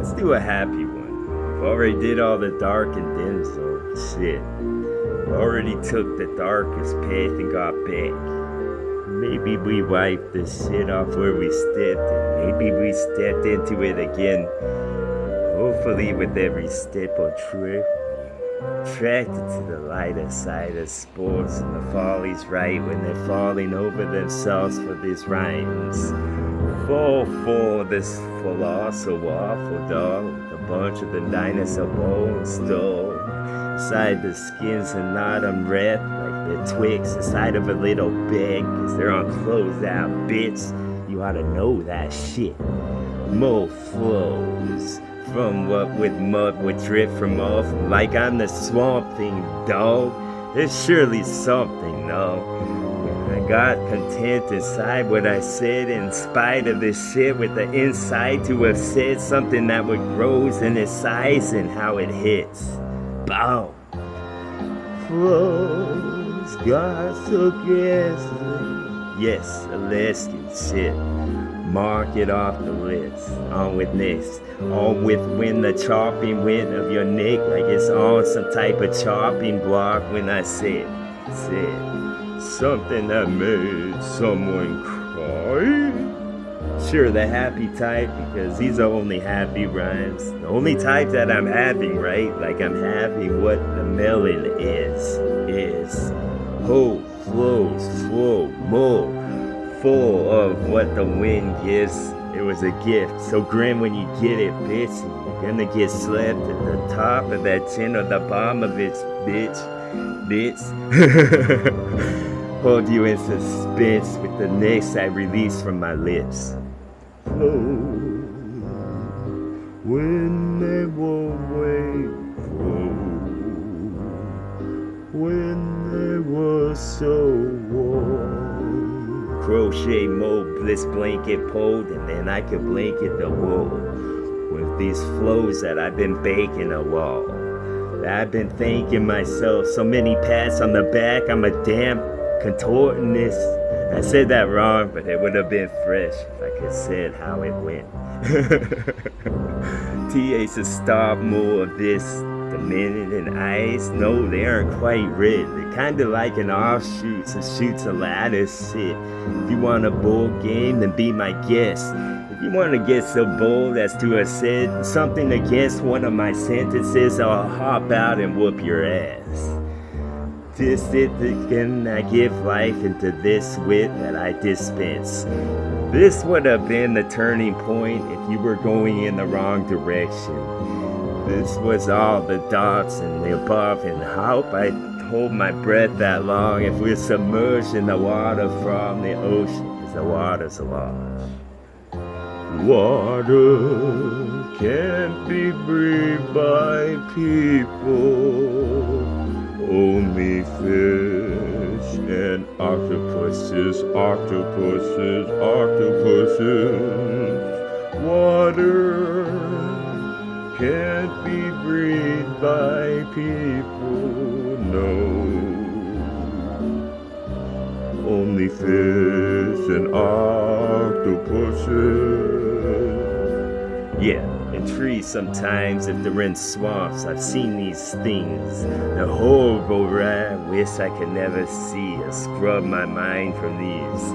Let's do a happy one. I've already did all the dark and dim, so shit. Already took the darkest path and got back. Maybe we wiped the shit off where we stepped and maybe we stepped into it again. Hopefully with every step or trip, attracted to the lighter side of sports and the follies right when they're falling over themselves for these rhymes. Fall for this colossal waffle dog with a bunch of the dinosaur bones stole inside the skins and not unwrapped like they're twigs inside of a little bag cause they're on closed out bits. You ought to know that shit. Mo flows from what with mud would drip from off like I'm the swamp thing, dog. There's surely something, no. I got content inside what I said in spite of this shit with the inside to have said something that would grows in its size and how it hits. Boom. Flows got so aggressive. Yes, Alaskan shit. Mark it off the list. On with next. On with when the chopping wind of your neck like it's on some type of chopping block when I said something that made someone cry. Sure, the happy type because these are only happy rhymes. The only type that I'm having, right? Like I'm having what the melon is. Ho, flows, flow, more. Full of what the wind gives. It was a gift, so grin when you get it, bitch. You're gonna get slapped at the top of that chin or the bottom of it, bitch. Hold you in suspense with the next I release from my lips. Flow when they were away, flow when they were so warm. Crochet mode, bliss blanket pulled, and then I could blanket the wool with these flows that I've been baking a wall. I've been thanking myself, so many pats on the back, I'm a damn contortionist. I said that wrong, but it would have been fresh if I could said how it went. TWA to stop more of this. The minute and ice, no, they aren't quite red. They're kinda like an offshoot, so shoots a ladder shit. If you want a bold game, then be my guest. If you want to get so bold as to have said something against one of my sentences, I'll hop out and whoop your ass. This it again, I give life into this wit that I dispense. This would have been the turning point if you were going in the wrong direction. This was all the dots and the above, and hope I hold my breath that long if we're submerged in the water from the ocean, because the water's large. Water can't be breathed by people, only fish and octopuses. Water can't be breathed by people, no. Only fish and octopuses. Yeah, and trees sometimes if they're in swamps. I've seen these things. The horrible ride, wish I could never see or scrub my mind from these.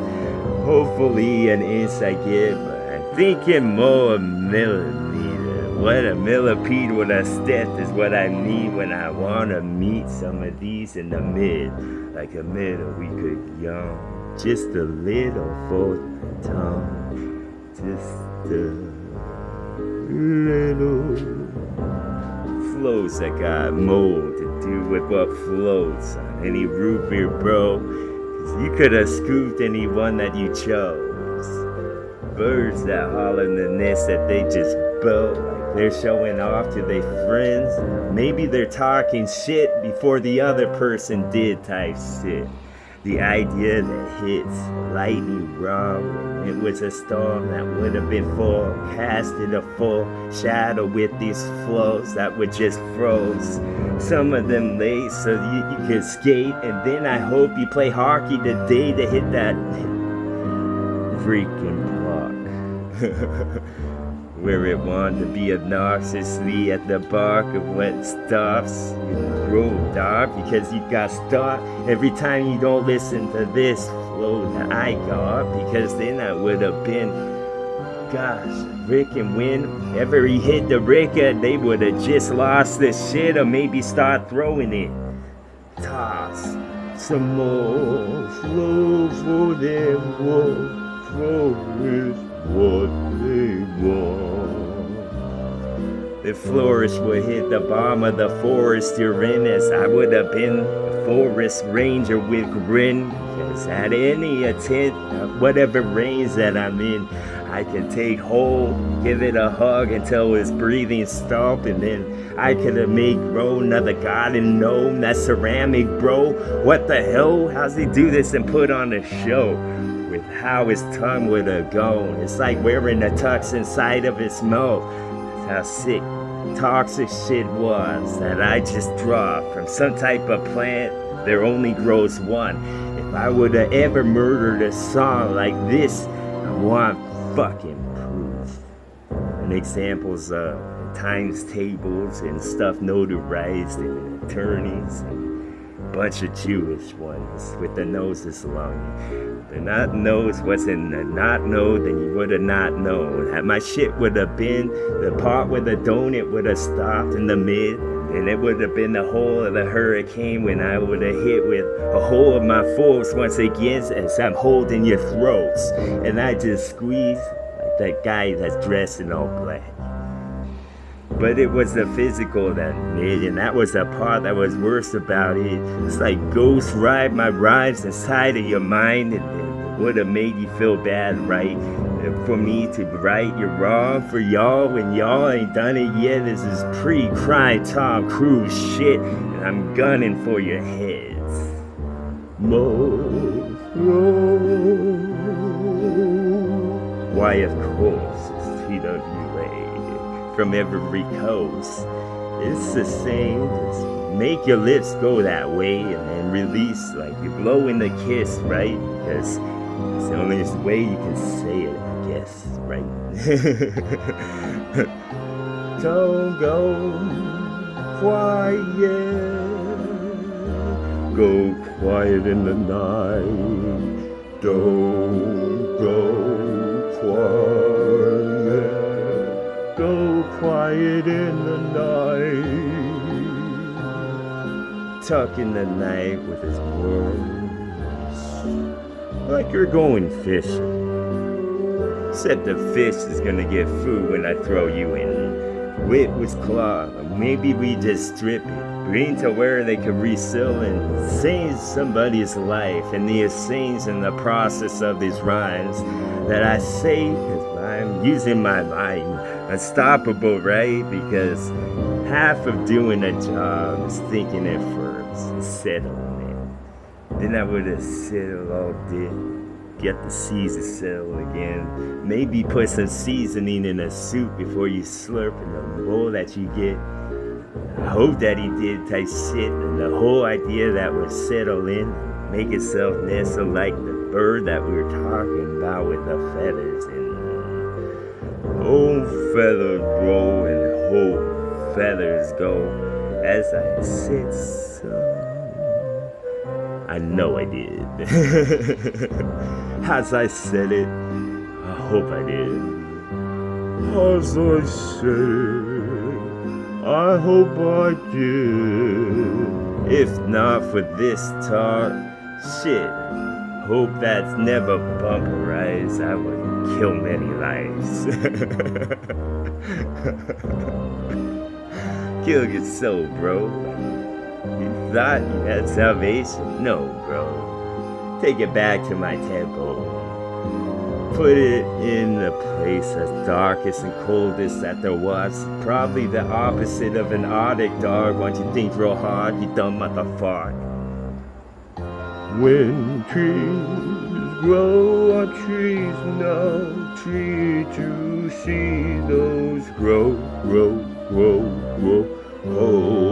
Hopefully an inch I get, but I'm thinking more a millimeter. What a millipede with a step is what I need when I wanna meet some of these in the mid. Like a middle we could yawn. Just a little for the tongue. Just a little. Flows that got mold to do with what floats on any root beer, bro. Cause you could have scooped anyone that you chose. Birds that holler in the nest that they just built. They're showing off to their friends. Maybe they're talking shit before the other person did type shit. The idea that hits lightning wrong. It was a storm that would have been forecasted a full shadow with these flows that would just froze. Some of them late so you could skate, and then I hope you play hockey today to hit that freaking block. where it wanted to be obnoxiously at the bark of what stops you grow dark because you got stopped every time you don't listen to this flow that I got, because then I would have been, gosh, Rick and Win, ever he hit the Ricker, they would have just lost this shit or maybe start throwing it. Toss some more flow for them, what flow is what they want. The florist would hit the bottom of the forest you're in, as I would have been a forest ranger with grin, because at any attempt of whatever range that I'm in, I can take hold, give it a hug until its breathing stopped, and then I could have made grow another garden gnome, that ceramic bro. What the hell? How's he do this and put on a show? With how his tongue would have gone. It's like wearing a tux inside of his mouth. That's how sick, toxic shit was that I just dropped from some type of plant. There only grows one. If I would have ever murdered a song like this, I want fucking proof. And examples of times tables and stuff notarized and attorneys and bunch of Jewish ones with the noses long. The not knows wasn't a not know, then you would have not known. That my shit would have been the part where the donut would have stopped in the mid, and it would have been the hole of the hurricane when I would have hit with a hole of my force once again as I'm holding your throats. And I just squeeze like that guy that's dressed in all black. But it was the physical that made, and that was the part that was worse about it. It's like ghost ride my rhymes inside of your mind, and it would have made you feel bad, right? For me to right you're wrong for y'all when y'all ain't done it yet. This is pre-crime Tom Cruise shit, and I'm gunning for your heads. Why, of course, it's TWA. From every coast, it's the same. Just make your lips go that way and then release like you're blowing the kiss, right? Because it's the only way you can say it, I guess, right? Don't go quiet, go quiet in the night. Don't go quiet. Go quiet in the night. Tuck in the night with his words, like you're going fishing. Except the fish is gonna get food when I throw you in. Wit with cloth, or maybe we just strip it, bring to where they can resell and save somebody's life. And the essence in the process of these rhymes that I say, cause I'm using my mind. Unstoppable, right? Because half of doing a job is thinking it first and settling it. Then I would have settled all day, get the season settled again. Maybe put some seasoning in a soup before you slurp in the bowl that you get. I hope that he did type shit, and the whole idea that would settle in, make itself nestle like the bird that we were talking about with the feathers in. Oh, feathers grow and whole feathers go as I sit so. I know I did. As I said it, I hope I did. As I said it, I hope I did. If not for this talk, shit, hope that's never bumperized. I would kill many lives. Kill your soul, bro. You thought you had salvation? No, bro. Take it back to my temple. Put it in the place as darkest and coldest that there was. Probably the opposite of an Arctic dog. Once you think real hard, you dumb motherfucker. When trees grow on trees, no tree to see those grow. Oh.